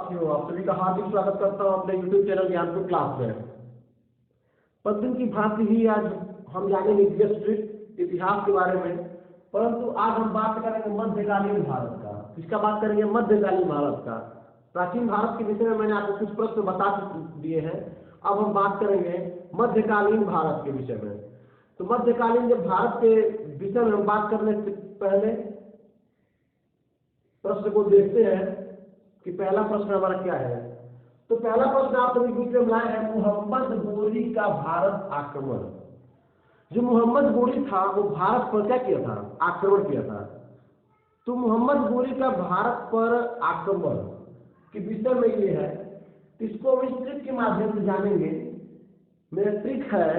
साथियों, आप सभी का हार्दिक स्वागत करता हूं अपने YouTube चैनल ज्ञानपुर क्लास में। प्रतिदिन की भांति ही आज हम जानेंगे इतिहास के बारे में, परंतु आज हम बात करेंगे मध्यकालीन भारत का। किसका बात करेंगे? मध्यकालीन भारत का। प्राचीन भारत के विषय में मैंने आपको कुछ प्रश्न बता दिए हैं। अब हम बात करेंगे मध्यकालीन भारत के विषय में। तो मध्यकालीन जब भारत के विषय में हम बात करने से पहले प्रश्न को देखते हैं कि पहला प्रश्न हमारा क्या है। तो पहला प्रश्न आप सभी बीच में लाए हैं, मोहम्मद गोरी का भारत आक्रमण। जो मोहम्मद गोरी था वो भारत पर क्या किया था? आक्रमण किया था। तो मोहम्मद गोरी का भारत पर आक्रमण के विषय में ये है, इसको हम इस ट्रिक के माध्यम से जानेंगे। मेरा ट्रिक है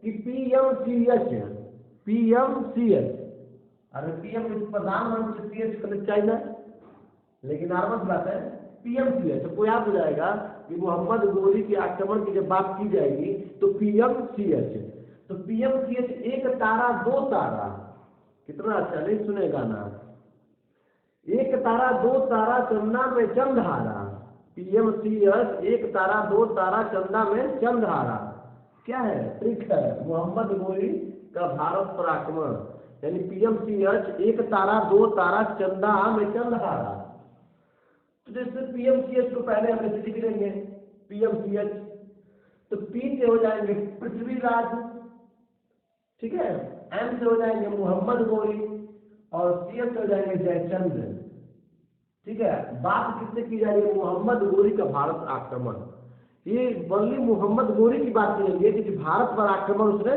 कि PMCH। अरे पीएम प्रधानमंत्री, CH कल चाइना, लेकिन नॉर्मल बात है PMCH। सबको याद हो जाएगा कि मोहम्मद गोरी के आक्रमण की जब बात की जाएगी तो PMCH। तो PMCH एक तारा दो तारा, कितना अच्छा नहीं सुनेगा ना। एक तारा दो तारा चंदा में चंद्रहारा। PMCH एक तारा दो तारा चंदा में चंद्रहारा। क्या है? ट्रिक है मोहम्मद गोरी का भारत पर आक्रमण, यानी PMCH एक तारा दो तारा चंदा में चंद्रहारा। तो जैसे PMCH को पहले हम ऐसे लिख लेंगे PMCH, तो P से हो जाएंगे पृथ्वीराज, ठीक है, M से हो जाएंगे मोहम्मद गोरी और CH से हो जाएंगे जयचंद्र। ठीक है, बात किससे की जा रही है? मोहम्मद गोरी का भारत आक्रमण। ये बल्ली मोहम्मद गोरी की बात करेंगे कि भारत पर आक्रमण उसने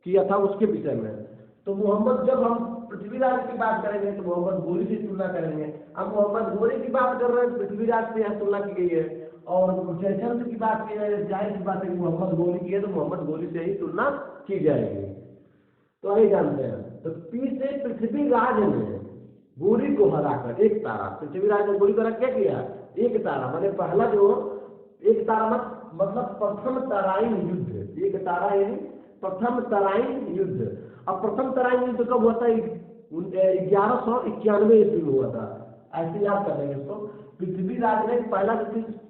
किया था, उसके विषय में। तो मोहम्मद, जब हम पृथ्वीराज की बात करेंगे तो मोहम्मद गोरी से तुलना करेंगे। अब मोहम्मद गोरी की बात कर रहे हैं, पृथ्वीराज से यहाँ तुलना की गई है, और जयचंद्र की बात की है, जाहिर सी बात है कि मोहम्मद गोरी की है, तो मोहम्मद गोरी से ही तुलना की जाएगी। तो आइए जानते हैं। तो पी से पृथ्वीराज ने गोरी को हराकर एक तारा, पृथ्वीराज ने गोरी को हरा क्या किया? एक तारा, मैंने पहला जो एक तारा मतलब प्रथम तराइन युद्ध। एक तारा यानी प्रथम तराइन युद्ध। अब प्रथम तराइन युद्ध कब हुआ था? 1191 ईस्वी में हुआ था। ऐसे याद कर लेंगे इसको। पृथ्वीराज ने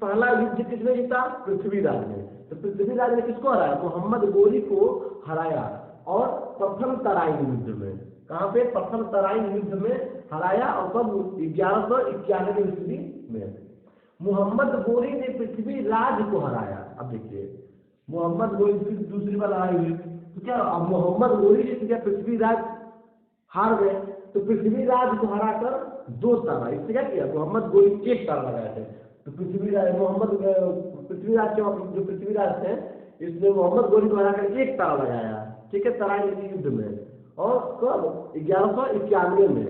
पहला युद्ध किसने जीता? पृथ्वीराज ने। तो पृथ्वीराज ने किसको हराया? मोहम्मद गोरी को हराया, और प्रथम तराइन युद्ध में। कहाँ पे? प्रथम तराइन युद्ध में हराया, और कब? 1191 ईस्वी में। मोहम्मद गोरी ने पृथ्वीराज को हराया। अब देखिए, मोहम्मद गोरी फिर दूसरी बार लड़ाई हुई, तो क्या अब मोहम्मद गोरी से क्या पृथ्वीराज हार गए? तो पृथ्वीराज को हराकर दो तारा, इससे क्या किया? मोहम्मद गोरी एक तारा लगाए थे। तो पृथ्वीराज जो पृथ्वीराज थे, इसने मोहम्मद गोरी को हराकर एक तारा लगाया, ठीक है, तराइन युद्ध में। और कब? 1191 में।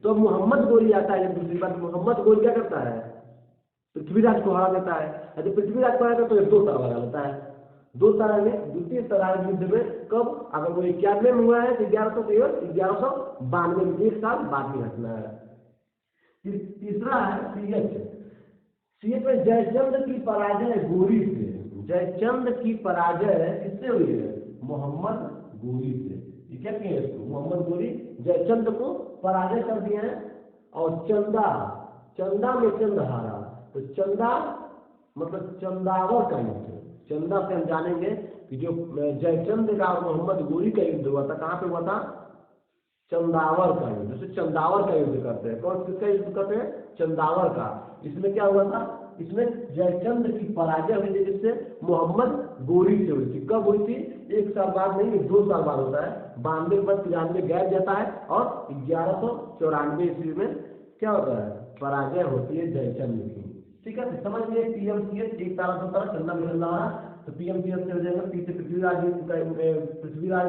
तो मोहम्मद गोरी आता है। दूसरी बात, मोहम्मद गोरी क्या करता है? पृथ्वीराज को हरा देता है। यदि पृथ्वीराज को हराता तो दो तारा लगा लेता है। दो तारा में द्वितीय तराइन युद्ध में कब? अगर वो 91 में हुआ है तो 1192 में, एक साल बाद की घटना है। तीसरा है CH में जयचंद्र की पराजय गोरी से। जयचंद्र की पराजय किससे हुई है? मोहम्मद गोरी से। ये क्या किया इसको? मोहम्मद गोरी जयचंद्र को पराजय कर दिए हैं। और चंदा में चंद्रहारा। तो चंदा मतलब चंदावर का युद्ध। चंदा से हम जानेंगे कि जो जयचंद्र का और मोहम्मद गोरी का युद्ध हुआ था, कहाँ पे हुआ था? चंदावर का युद्ध। जैसे चंदावर का युद्ध करते हैं, कौन किसका युद्ध करते हैं? चंदावर का। इसमें क्या हुआ था? इसमें जयचंद्र की पराजय हुई थी, जिससे मोहम्मद गोरी से हुई थी। कब हुई थी? एक साल बाद नहीं, 2 साल बाद होता है। 92 के बाद 93 गैप जाता है, और 1194 ईस्वी में क्या होता है? पराजय होती है जयचंद्र की। ठीक है, तो समझ लिए PMCH एक तारा दो तारा चंदा में चंद्रहारा। तो PMCH से हो जाएगा पी से पृथ्वीराज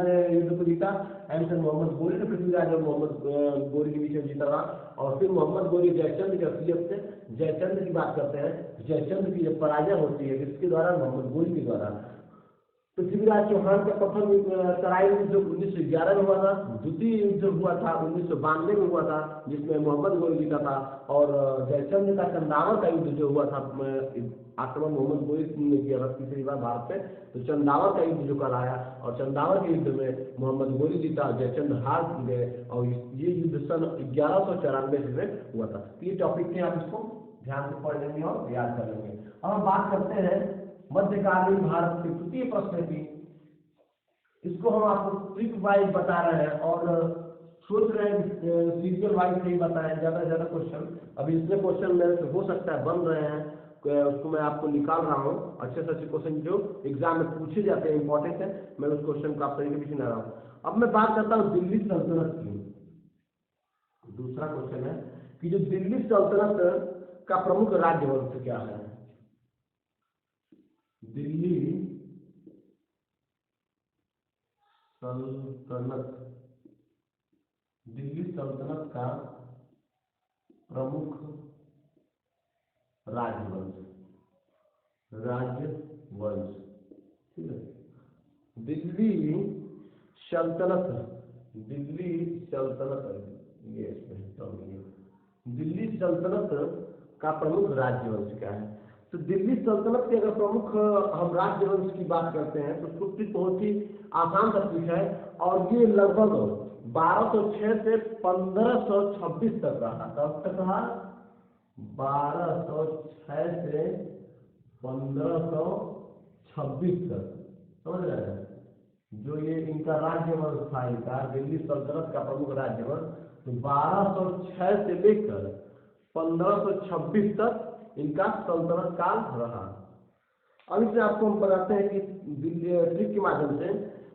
ने युद्ध को जीता। एम से मोहम्मद गोरी ने पृथ्वीराज और मोहम्मद गोरी के बीच में जीता रहा। और फिर मोहम्मद गोरी जयचंद्र के CH से जयचंद्र की बात करते हैं। जयचंद्र की जब पराजय होती है किसके द्वारा? मोहम्मद गोरी के द्वारा। पृथ्वीराज चौहान का प्रथम तराइन युद्ध 1911 में हुआ था। द्वितीय युद्ध हुआ था 1992 में हुआ था, जिसमें मोहम्मद गोरी जीता था। और जयचंद्र का चंदावर का युद्ध जो हुआ था, आक्रमण मोहम्मद गोरी ने किया था तीसरी बार भारत पे। तो चंदावर का युद्ध जो कराया, और चंदावर के युद्ध में मोहम्मद गोरी जीता, जयचंद्र हार गए। और ये युद्ध सन 1194 में हुआ था। ये टॉपिक थे, आप इसको ध्यान से पढ़ लेंगे और याद कर लेंगे। अब हम बात करते हैं मध्यकालीन भारत के तृतीय प्रश्न की। इसको हम आपको ट्रिक वाइज बता रहे हैं और सोच रहे हैं सीरियल वाइज नहीं बताएं, ज़्यादा से ज़्यादा क्वेश्चन अभी इसमें क्वेश्चन मेरे से हो सकता है बन रहे हैं, उसको मैं आपको निकाल रहा हूँ। अच्छे से अच्छे क्वेश्चन जो एग्जाम में पूछे जाते हैं इंपॉर्टेंट है, मैं उस क्वेश्चन को आप तरीके से ला रहा हूँ। अब मैं बात करता हूँ दिल्ली सल्तनत की। दूसरा क्वेश्चन है कि जो दिल्ली सल्तनत का प्रमुख राज्य वंश क्या है। दिल्ली सल्तनत, दिल्ली सल्तनत का प्रमुख राजवंश, राजवंश, ठीक है। दिल्ली सल्तनत, दिल्ली सल्तनत, ये दिल्ली सल्तनत का प्रमुख राजवंश क्या है। तो दिल्ली सल्तनत के अगर प्रमुख हम राजवंश की बात करते हैं तो उसकी बहुत ही आसान तरीक है और ये लगभग 1206 से 1526 तक रहा। कब तक रहा? 1206 से 1526 तक, समझ रहे हैं। जो ये इनका राज्यवंश था, इनका दिल्ली सल्तनत का प्रमुख राज्यवंश, तो 1206 से लेकर 1526 तक इनका सल्तनत काल रहा। अब इससे आपको हम बताते हैं कि ट्रिक के माध्यम से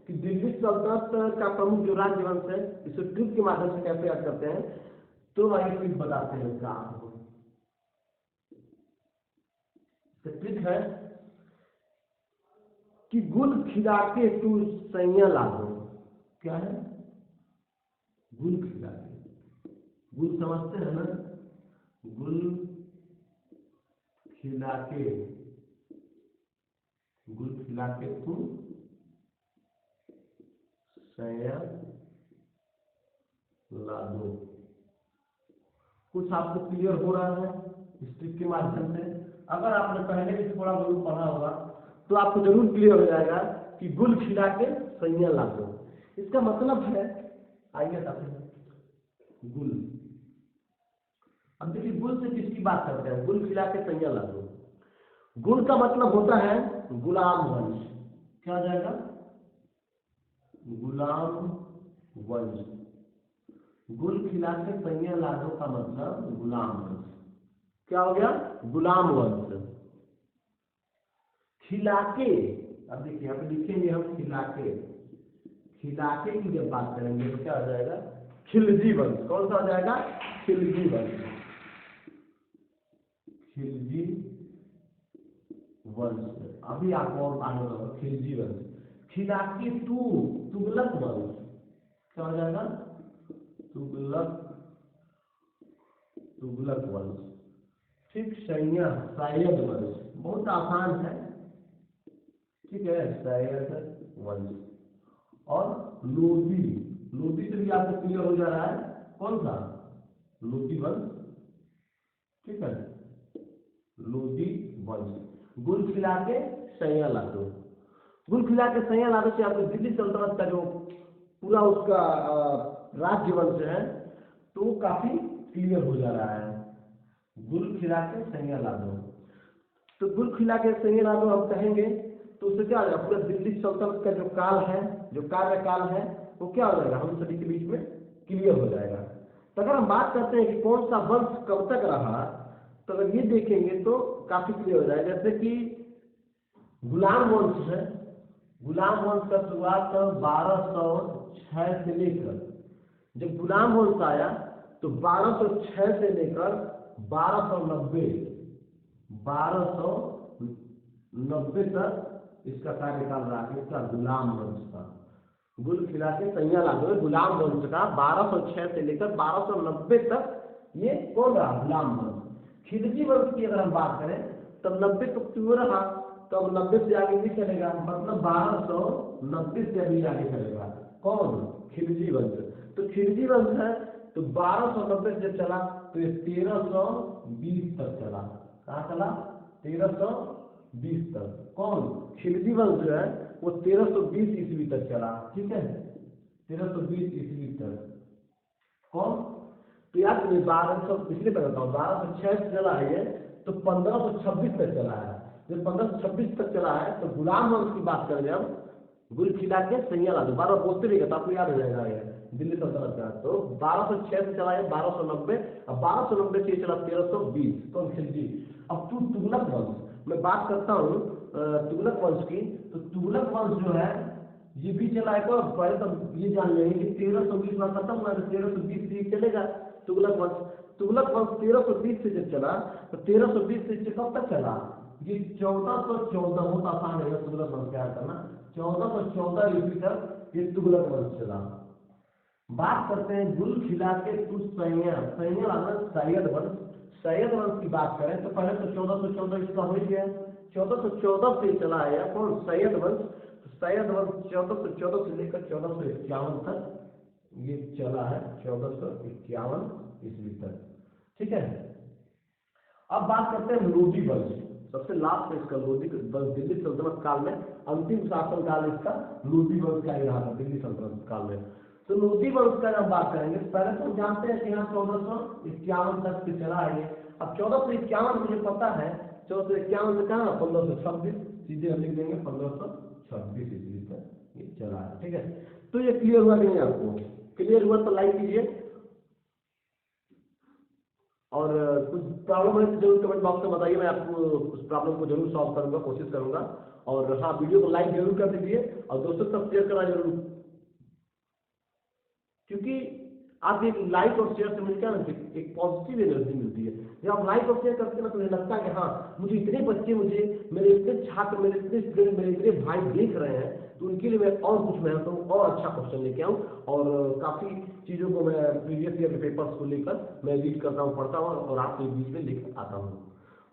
कि दिल्ली सल्तनत का प्रमुख जो राजवंश है इसे ट्रिक के माध्यम से कैसे याद करते हैं। तो आइए ट्रिक बताते हैं इसका आपको। ट्रिक है कि गुल खिला के तू सैया लागो। क्या है? गुल खिला के, गुल समझते हैं ना, गुल खिला के, गुल खिला के तू सैया लागो। कुछ आपको क्लियर हो रहा है इस ट्रिक के माध्यम से? अगर आपने पहले भी थोड़ा बहुत पढ़ा होगा तो आपको जरूर क्लियर हो जाएगा कि गुल खिला के सैया लागो। इसका मतलब है, आइए गुल, अब देखिए गुल से किसकी बात करते हैं? गुल खिला के सैया लागो। गुल का मतलब होता है गुलाम वंश। क्या हो जाएगा? गुलाम वंश। गुल खिला के सैया लागो का मतलब गुलाम वंश। क्या हो गया? गुलाम वंश। खिलाके, अब देखिए यहाँ पे लिखेंगे हम खिलाके, खिलाके की जब बात करेंगे तो क्या हो जाएगा? खिलजी वंश। कौन सा हो जाएगा? खिलजी वंश, खिलजी वंश। अभी आपको और आगे होगा खिलजी वंश। खिलाके तू तुगलक वंश। क्या हो जाएगा? तुगलक, तुगलक वंश। ठीक, सैया सैयद वंश, बहुत आसान है, ठीक है, सैयद वंश। और लोधी, लोधी से भी आपको क्लियर हो जा रहा है कौन सा? लोधी वंश, ठीक है, लोधी वंश। गुल खिला के सैया लागो, गुल खिला के सैया लागो से आपको दिल्ली सल्तनत का जो पूरा उसका राज्य वंश है तो काफी क्लियर हो जा रहा है। गुल खिला के सैया लागो, तो गुल खिला के सैया लागो हम कहेंगे तो उससे क्या हो जाएगा? पूरा दिल्ली सल्तनत का जो काल है, जो कार्यकाल है, वो क्या हो जाएगा? हम सभी के बीच में क्लियर हो जाएगा। तो अगर हम बात करते हैं कि कौन सा वंश कब तक रहा, तो अगर ये देखेंगे तो काफी क्लियर हो जाएगा। जैसे कि गुलाम वंश है, गुलाम वंश का शुरुआत 1206 से लेकर, जब गुलाम वंश आया तो 1206 से लेकर 1290, 1290 तक इसका कार्यकाल रहा, इसका गुलाम वंश का। गुल खिला के सैया लागो गुलाम वंश का 1206 से लेकर 1290 तक ये कौन रहा? गुलाम वंश। खिलजी वंश की अगर हम बात करें तब 90 तक क्यों रहा, तब 90 से आगे भी चलेगा, मतलब 1290 से अभी आगे चलेगा। कौन? खिलजी वंश। तो खिलजी वंश है तो 1290 से चला तो ये 1320 तक चला। कहाँ चला? 1320 तक। कौन? खिलजी वंश जो है वो 1320 ईस्वी तक चला, ठीक है, 1320 ईस्वी तक। कौन? तो याद करिए 1200, इसलिए मैं बताता हूँ 1206 से चला है ये, तो 1526 तक चला है। जब 1526 तक चला है तो गुलाम वंश की बात करें जब, गुल खिला के सैया ला दो, बार बार बोलते रहेगा तो आपको याद हो जाएगा ये दिल्ली सल्तनत का। तो 1206 से चला है 1290, अब 1290 से चला 1320, कौन खिलजी। अब तुगलक वंश, मैं बात करता हूँ तुगलक वंश की, तो तुगलक वंश जो है ये भी चला है। को पहले तो ये जान लेंगे कि 1320 में खत्म हुआ तो 1320 से चलेगा तुगलक वंश। तुगलक वंश 1320 से जब चला तो 1320 से कब तक चला, ये 1414, बहुत आसान है तुगलक वंश क्या करना, 1414 ईस्वी तक ये तुगलक वंश चला। बात करते हैं गुल खिला के कुछ सैयद वंश। सैयद वंश की बात करें तो पहले तो 1414 इसका हो गया, 1414 से चला है कौन, सैयद वंश। सैयद वंश 1414 से लेकर 1451 तक ये चला है, 1451 ईस्वी तक, ठीक है। अब बात करते हैं लोधी वंश, सबसे लास्ट में इसका लोधी वंश दिल्ली सल्तनत काल में, अंतिम शासन काल इसका लोधी वंश का ही रहा था दिल्ली सल्तनत काल में। तो लोधी वंश का जब बात करेंगे पहले तो जानते हैं कि यहाँ 1451 तक से चला है। अब 1451 मुझे पता है, 1451 से कहाँ 1526, सीधे हम लिख देंगे 1526 ईस्वी तक ये चला है, ठीक है। तो ये क्लियर हुआ नहीं आपको, क्लियर हुआ तो लाइक कीजिए, और कुछ प्रॉब्लम है तो जरूर कमेंट बॉक्स में बताइए, मैं आपको उस प्रॉब्लम को जरूर सॉल्व करूंगा, कोशिश करूंगा। और हाँ, वीडियो को लाइक जरूर कर दीजिए और दोस्तों के साथ शेयर करना जरूर, क्योंकि आप एक लाइक और शेयर से मिलकर ना एक पॉजिटिव एनर्जी मिलती है। जब आप लाइक और शेयर करते हैं ना तो मुझे लगता है कि हाँ, मुझे इतने बच्चे, मुझे मेरे इतने छात्र, मेरे इतने स्टूडेंट, मेरे इतने भाई देख रहे हैं, तो उनके लिए मैं और कुछ मेहनत करूँ और अच्छा क्वेश्चन लेके आऊँ। और काफ़ी चीज़ों को मैं प्रीवियस ईयर के पेपर्स को लेकर मैं रीड करता हूँ, पढ़ता हूँ और आपके बीच में लेकर आता हूँ।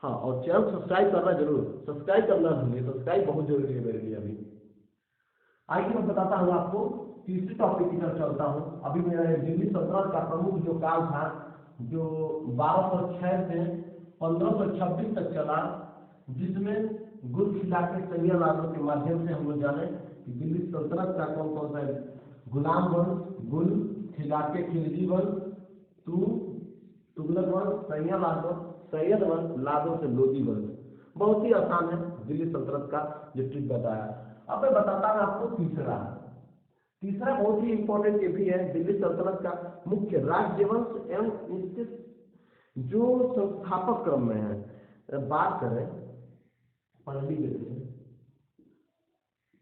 हाँ, और चैनल सब्सक्राइब करना जरूर, सब्सक्राइब करना भूलिए, सब्सक्राइब बहुत जरूरी है मेरे लिए। अभी आइए मैं बताता हूँ आपको, तीसरे टॉपिक की तरफ चलता हूँ। अभी मेरा दिल्ली सल्तनत का प्रमुख जो काल था, जो 1206 से 1526 तक चला, जिसमें गुल खिला के सैयद आजम के माध्यम से हम लोग जाने कि दिल्ली सल्तनत का कौन कौन सा है, गुलाम वंश, गुल खिला के खिलजी वंश, तुगलक वंश, सैयद वंश, लादो से लोधी वंश। बहुत ही आसान है दिल्ली सल्तनत का जो ट्रिक बताया। अब मैं बताता हूँ आपको तीसरा बहुत ही इंपॉर्टेंट ये भी है, दिल्ली सल्तनत का मुख्य राज्यवंश एवं इसके जो संस्थापक क्रम में है। बात करें पहली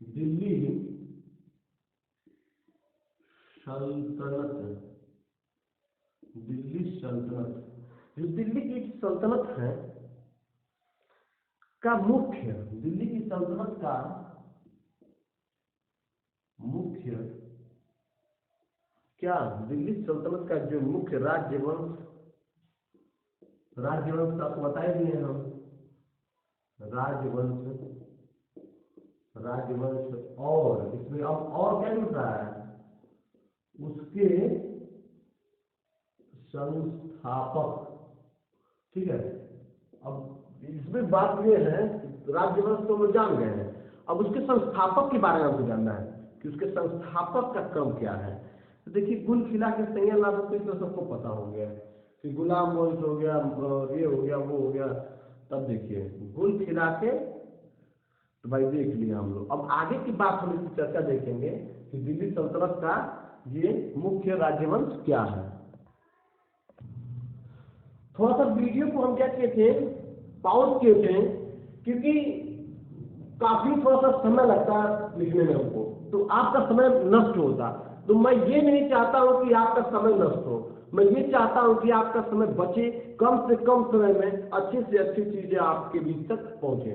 दिल्ली सल्तनत, जो दिल्ली की सल्तनत है का मुख्य, दिल्ली की सल्तनत का मुख्य क्या, दिल्ली सल्तनत का जो मुख्य राज्यवंश तो आपको बताए दिए हम, राजवंश और इसमें अब और क्या जुड़ रहा है, उसके संस्थापक, ठीक है। अब इसमें बात ये है, राज्यवंश तो हम जान गए हैं, अब उसके संस्थापक के बारे में हमको जानना है कि उसके संस्थापक का क्रम क्या है। तो देखिए, गुल खिला के सैयद आजम तो सबको पता हो गया कि गुलाम वंश हो गया, ये हो गया, वो हो गया। तब देखिए गुल खिला के, तो भाई देख लिया हम लोग। अब आगे की बात हम इसकी चर्चा देखेंगे कि दिल्ली सल्तनत का ये मुख्य राज्यवंश क्या है। थोड़ा सा वीडियो को हम क्या किए थे, पॉज किए थे, क्योंकि काफी थोड़ा सा समय लगता है लिखने में हमको, तो आपका समय नष्ट होता। तो मैं ये नहीं चाहता हूं कि आपका समय नष्ट हो, मैं ये चाहता हूं कि आपका समय बचे, कम से कम समय में अच्छी से अच्छी चीजें आपके बीच तक पहुंचे।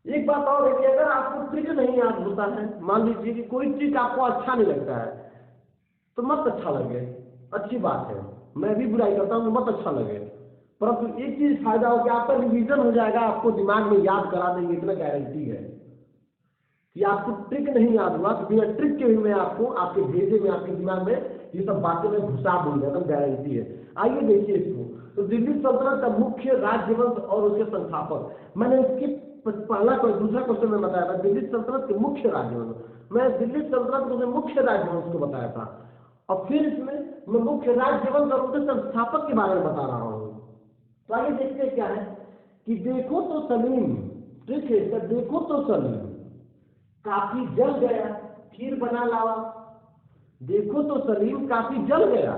एक बात और है कि अगर आपको ट्रिक नहीं याद होता है, मान लीजिए कि कोई ट्रिक आपको अच्छा नहीं लगता है, तो मत अच्छा लगे, अच्छी बात है, मैं भी बुराई करता हूँ, तो मत अच्छा लगे, परंतु एक चीज फायदा हो कि आपका रिवीजन हो जाएगा, आपको दिमाग में याद करा देंगे, इतना गारंटी है कि आपको ट्रिक नहीं याद हुआ तो बिना ट्रिक के भी मैं आपको आपके भेजे में, आपके दिमाग में ये सब बातें मैं घुसा दूंगा, एकदम गारंटी है। आइए देखिए इसको। तो दिल्ली सल्तनत का मुख्य राज्यवंश और उसके संस्थापक, मैंने इसकी दूसरा क्वेश्चन में बताया था दिल्ली सल्तनत के मुख्य राज्यवंश, मैं दिल्ली सल्तनत के मुख्य राज्यवंश को बताया था। और फिर इसमें मैं मुख्य राज्य वंश और उनके संस्थापक के बारे में बता रहा हूँ। तो आगे देखते हैं क्या है कि देखो तो सलीम, ठीक है, तो देखो तो सलीम काफी जल गया खीर बना लावा। देखो तो सलीम काफी जल गया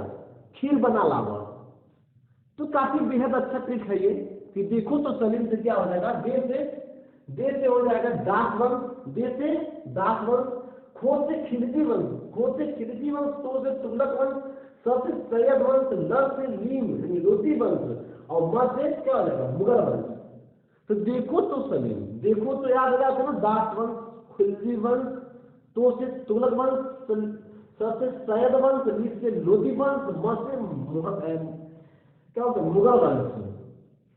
खीर बना लावा। तो काफी बेहद अच्छा ट्रिक है ये कि देखो तो सलीम से क्या हो जाएगा, दे से हो जाएगा दास वंश, दे से दास वंश, खो से खिलजी वंश, खो से खिलजी वंश, तो से तुगलक वंश, स से सैयद वंश, ल से लीम यानी लोधी वंश और म से क्या हो जाएगा मुगल वंश। तो देखो तो सलीम, देखो तो याद आ ना दास वंश, खिलजी वंश, तो से तुगलक वंश, स से सैयद वंश, ली से लोधी वंश, म से क्या होता है मुगल वंश।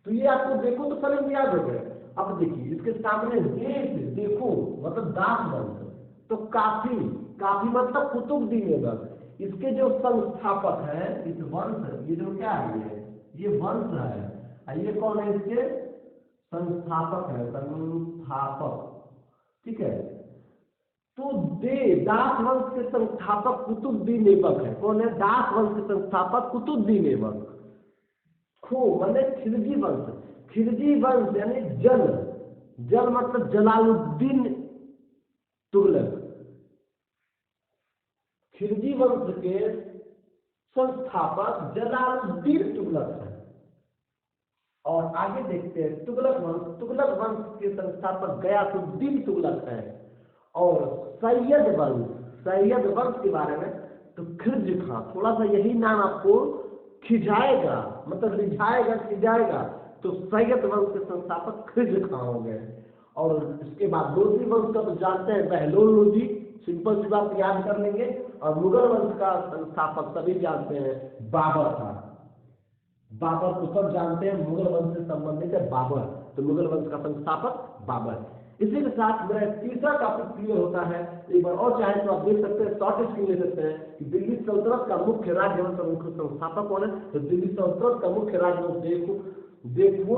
तो ये आपको देखो तो सलीम याद हो गया। अब देखिए इसके सामने देश देखो मतलब दास वंश, तो काफी, काफी मतलब कुतुबुद्दीन ऐबक, इसके जो संस्थापक है इस वंश, ये जो क्या है ये वंश है, ये कौन है इसके संस्थापक है, संस्थापक, ठीक है। तो दास वंश के संस्थापक कुतुबुद्दीन ऐबक है। कौन है? दास वंश के संस्थापक कुतुबुद्दीन ऐबक। खो मतलब खिलजी वंश, खिलजी वंश यानी जल, जल मतलब जलालुद्दीन तुगलक, खिलजी वंश के संस्थापक जलालुद्दीन तुगलक है। और आगे देखते हैं तुगलक वंश, तुगलक वंश के संस्थापक गयासुद्दीन तुगलक है। और सैयद वंश, सैयद वंश के बारे में तो खिलजी खां, थोड़ा सा यही नाम आपको खिजाएगा, मतलब रिझाएगा, खिजाएगा। तो सैयद वंश के संस्थापक खिलजी खां हो गए। और इसके बाद लोधी वंश का तो जानते हैं बहलोल लोधी, सिंपल सी बात याद कर लेंगे। और मुगल वंश का संस्थापक सभी जानते हैं बाबर था। बाबर को सब जानते हैं, मुगल वंश से संबंधित है बाबर, तो मुगल वंश का संस्थापक बाबर। इसी के साथ मेरा तीसरा टॉपिक क्लियर होता है। एक बार और चाहे तो आप देख सकते हैं, शॉर्ट स्क्रीन ले सकते हैं कि दिल्ली सल्तनत का मुख्य राजवंश और उनके संस्थापक कौन है। तो दिल्ली सल्तनत का मुख्य राजवंश देखो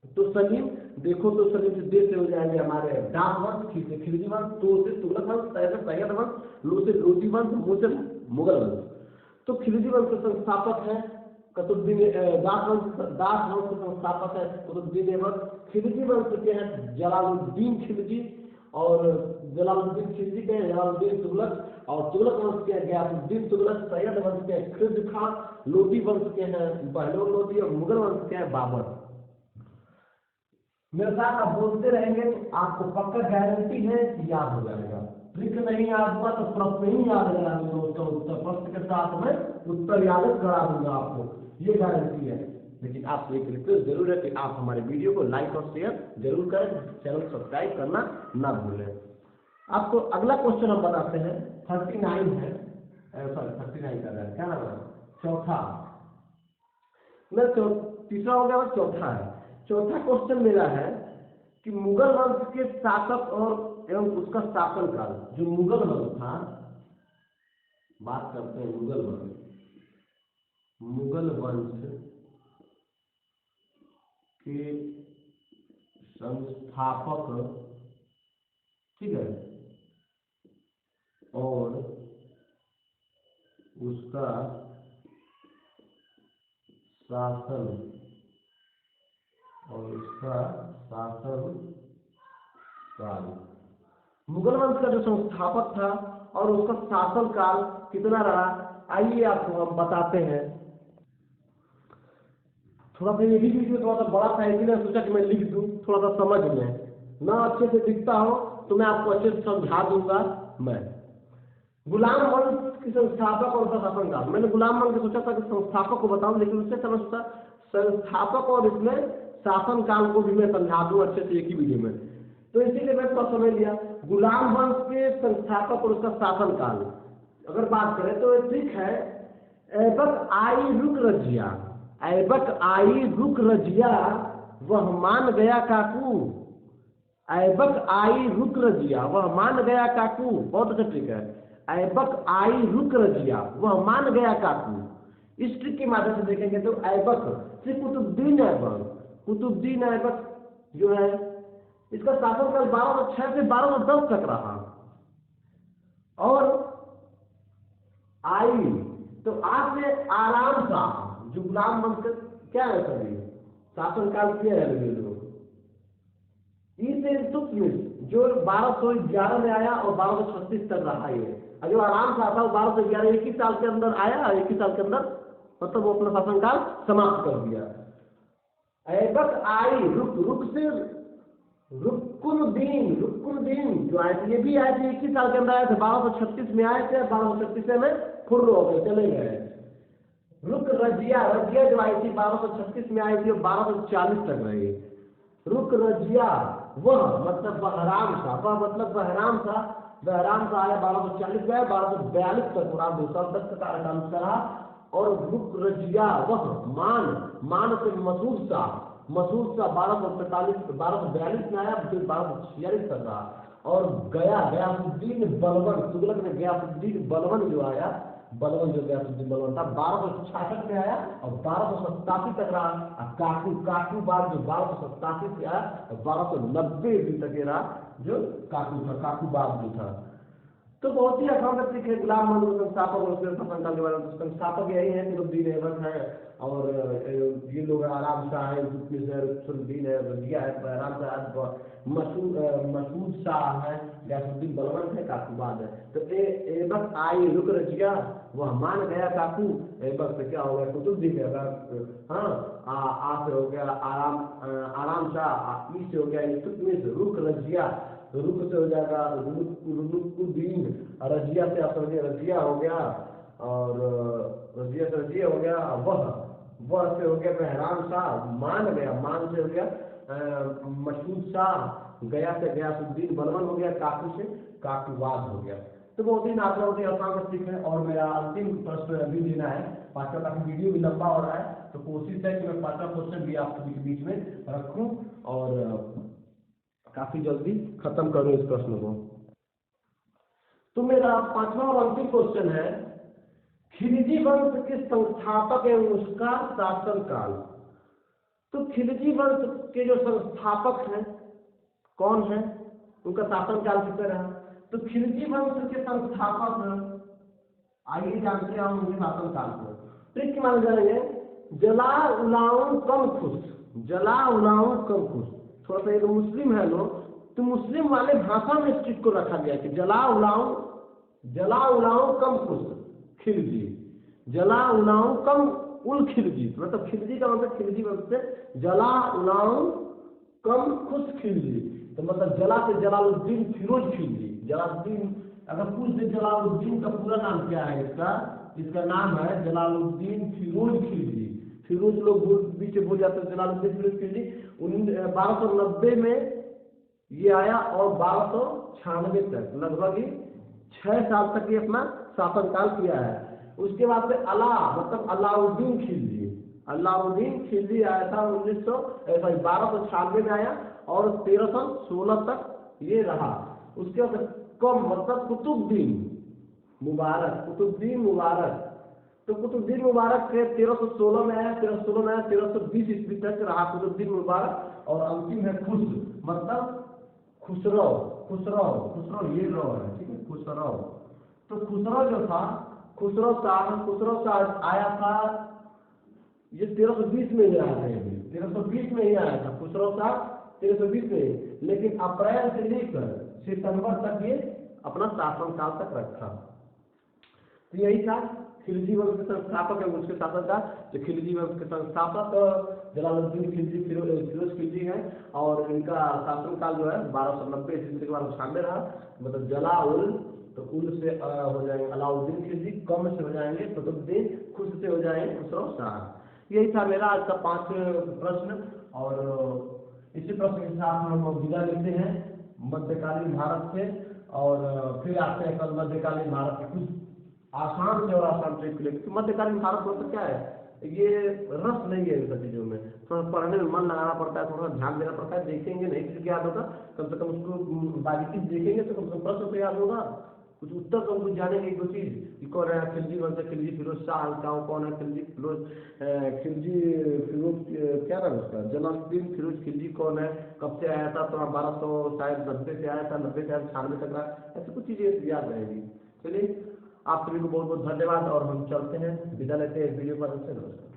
तो सलीम, देखो तो सलीम से दे से हो जाएंगे हमारे दास वंश, खी से खिलजी वंश, तो से तुगलक वंश, सै से सैयद वंश, लो से लोधी वंश, मु से मुगल वंश। तो खिलजी वंश के संस्थापक है कुतुबुद्दीन, दास वंश के संस्थापक है कुतुबुद्दीन ऐबक। खिलजी वंश के हैं जलालुद्दीन खिलजी, और जलालुद्दीन खिलजी के जलालुद्दीन तुगलक, और तुगलक वंश के गयासुद्दीन तुगलक, सैयद वंश के खिलजी खां, लोधी वंश के हैं बहलोल लोधी, और मुगल वंश के हैं बाबर। मेरे साथ आप बोलते रहेंगे तो आपको पक्का गारंटी है कि याद हो जाएगा। ट्रिक नहीं याद हुआ तो प्रश्न ही याद करा दूंगा, उसका उत्तर प्रश्न के साथ में उत्तर याद करा दूंगा आपको, ये गारंटी है। लेकिन आपसे एक रिक्वेस्ट जरूर है कि आप हमारे वीडियो को लाइक और शेयर जरूर करें, चैनल सब्सक्राइब करना ना भूलें। आपको अगला क्वेश्चन हम बताते हैं, 39 है, सॉरी 39 कर रहे हैं, क्या नाम है, चौथा, तीसरा हो गया और चौथा है। चौथा क्वेश्चन मेरा है कि मुगल वंश के शासक और एवं उसका शासनकाल, जो मुगल वंश था, बात करते हैं मुगल वंश, मुगल वंश के संस्थापक, ठीक है, और उसका शासन, और उसका शासन काल। मुगल वंश का जो संस्थापक था और उसका शासन काल कितना रहा, आइए आपको हम बताते हैं। थोड़ा सा ये भी वीडियो थोड़ा सा बड़ा था, इसलिए सोचा कि मैं लिख दूं, थोड़ा सा समझ में ना अच्छे से दिखता हो तो मैं आपको अच्छे से समझा दूंगा। मैं गुलाम वंश के संस्थापक और उसका शासन काल, मैंने गुलाम वंश सोचा था कि संस्थापक को बताऊं, लेकिन उससे समझता संस्थापक और इसमें शासन काल को भी मैं समझा दूं अच्छे से एक ही वीडियो में, तो इसीलिए मैं थोड़ा समझ लिया। गुलाम वंश के संस्थापक और उसका शासन काल अगर बात करें तो ठीक है, ऐबक आई रुक रजिया, ऐबक आई रुक रजिया वह मान गया काकू, ऐबक आई रुक रजिया वह मान गया काकू, बहुत अच्छा ट्रिक है। ऐबक आई रुक रजिया वह मान गया काकू, इस ट्रिक के माध्यम से देखेंगे तो ऐबक से कुतुबुद्दीन ऐबक, कुतुबुद्दीन ऐबक जो है इसका शासनकाल 1206 से 1210 तक रहा। और आई तो आज से आराम सा जो गुलाम बनकर क्या है सभी शासनकाल किया है लोग इस जो 1211 में आया और 1236 तक रहा ये, जो आराम से आता वो 1211 एक ही साल के अंदर आया, एक ही साल के अंदर मतलब वो अपना शासनकाल समाप्त कर दिया। ऐबक आई रुक से रुक्नुद्दीन जो आए थे, ये भी आए थे एक ही साल के अंदर आए थे, 1236 में आए थे, 1236 में फुर्र हो गए चले गए। रुक रजिया जो आई थी 1236 में आई थी और 1240 तक रही। रुक रजिया वह मतलब बहराम था, वह मतलब बहराम था आया 1240 में, 1242 तक पूरा 2 साल तक का कार्यकाल रहा। और रुक रजिया वह मान से मसूद सा 1242 में आया, फिर 1246 तक रहा। और गयासुद्दीन बलवन, तुगलक में गयासुद्दीन बलवन जो आया, गयासुद्दीन बलवन था 1266 में आया और 1287 तक रहा। काकू बाद जो 1287 से आया और 1290 दिन तक रहा जो काकू था, काकू बाद जो था। तो बहुत ही आसान तरीके है गुलाम मोहम्मद संस्थापक और उसके शासनकाल के बारे में। संस्थापक यही है फिरोजुद्दीन अहमद है और ये लोग आराम शाह है, सुरुद्दीन है, रजिया है, बहराम शाह, मसूद शाह है, गयासुद्दीन बलवन है, काकूबाद है। तो ऐबक आई रुक रजिया वह मान गया काकू, ऐबक से क्या हो गया कुतुबुद्दीन हाँ आ से हो गया आराम शाह, ई से हो गया इल्तुतमिश, रुक रजिया रुक से हो जाएगा रुनुद्दीन, रजिया से आप समझिए रजिया हो गया और रजिया से रजिया हो गया, वह से हो गया बहराम शाह, मान से हो गया मसूद शाह, गया से गयासुद्दीन बलवन हो गया, काकू से काकूबाद हो गया। तो बहुत ही नाचना होती है आसान सीख है। और मेरा अंतिम प्रश्न अभी देना है, पांचवा काफी वीडियो भी लंबा हो रहा है, तो कोशिश है कि मैं पांचवा क्वेश्चन भी आप सभी के बीच में रखूं और काफी जल्दी खत्म करूं इस प्रश्न को। तो मेरा पांचवा और अंतिम क्वेश्चन है, खिलजी वंश के संस्थापक एवं उसका शासनकाल। तो खिलजी वंश के जो संस्थापक हैं कौन है, उनका शासनकाल कितना रहा। तो खिलजी वंश के संस्थापक आइए जानते हैं उनके शासनकाल को। ट्रिक मान जाएंगे जलाउल कम खुश। थोड़ा सा ये मुस्लिम है लोग, तो मुस्लिम वाले भाषा में इस चीज को रखा गया कि जलाउलाऊ कम खुश खिलजी, जलाउलाऊ कम उल खिलजी, मतलब खिलजी का मतलब खिलजी वंश से जलाउलाऊ कम खुश खिलजी, तो मतलब जला से जलालुद्दीन फिरोज खिलजी। जलालुद्दीन अगर पूछ दे जलालुद्दीन का पूरा नाम क्या है, इसका नाम है जलालुद्दीन फिरोज खिलजी। फिरोज लोग बीच भूल जाते हैं, जलालुद्दीन फिरोज खिलजी 1290 में ये आया और 1296 तक लगभग 6 साल तक ये अपना शासनकाल किया है। उसके बाद से अलाउद्दीन खिलजी आया था 1296 में आया और 1316 तक ये रहा। उसके बाद कम मतलब कुतुबुद्दीन मुबारक, तो कुतुबुद्दीन मुबारक के 1316 में आया, 1320 ईस्वी तक रहा कुतुबुद्दीन मुबारक। और अंतिम है खुश, मतलब खुसरो ये रो है, ठीक है, खुसरो। तो खुसरो जो था, खुसरो शाह आया था, ये 1320 में ही आया था, 1320 में ही आया था खुसरो शाह 1320 में, लेकिन अप्रैल से लेकर सितंबर तक ये अपना शासनकाल तक रखा। तो यही था खिलजी वंश के संस्थापक है उसके शासनकाल। जो खिलजी वंश के संस्थापक जलालुद्दीन खिलजी फिरोज खिलजी है और इनका शासनकाल जो है 1290 ईस्वी के बाद 96 रहा। मतलब जलाउल तो उल से हो जाएंगे अलाउद्दीन खिलजी, कम से हो जाएंगे कुतुबुद्दीन, खुश से हो जाएंगे खुसरो शाह। यही था मेरा आज का 5 प्रश्न और इसी प्रश्न के साथ हम विदा लेते हैं मध्यकालीन भारत से और फिर आते हैं कल मध्यकालीन भारत के कुछ आसान से और आसान ट्रिक के लिए। तो मध्यकालीन भारत मतलब क्या है, ये रस नहीं है इन सब चीज़ों में, थोड़ा पढ़ने में मन लगाना पड़ता है, थोड़ा ध्यान देना पड़ता है। देखेंगे नहीं किसी याद होगा, कम से कम उसको बारीकी देखेंगे तो कम से कम प्रश्न तो याद होगा, कुछ उत्तर तो कुछ जानेंगे एक दो चीज़ कि कौन है खिलजी वंश, खिलजी फिरोज शाह कौन है, खिलजी फिरोज क्या नाम उसका, जलालुद्दीन फिरोज खिलजी कौन है, कब से आया था, तो 1290 से आया था, 90 से आया 96 तक रहा, ऐसी कुछ चीज़ें याद रहेगी। चलिए आप सभी को बहुत बहुत धन्यवाद और हम चलते हैं, विदा लेते हैं वीडियो पर से। नमस्कार।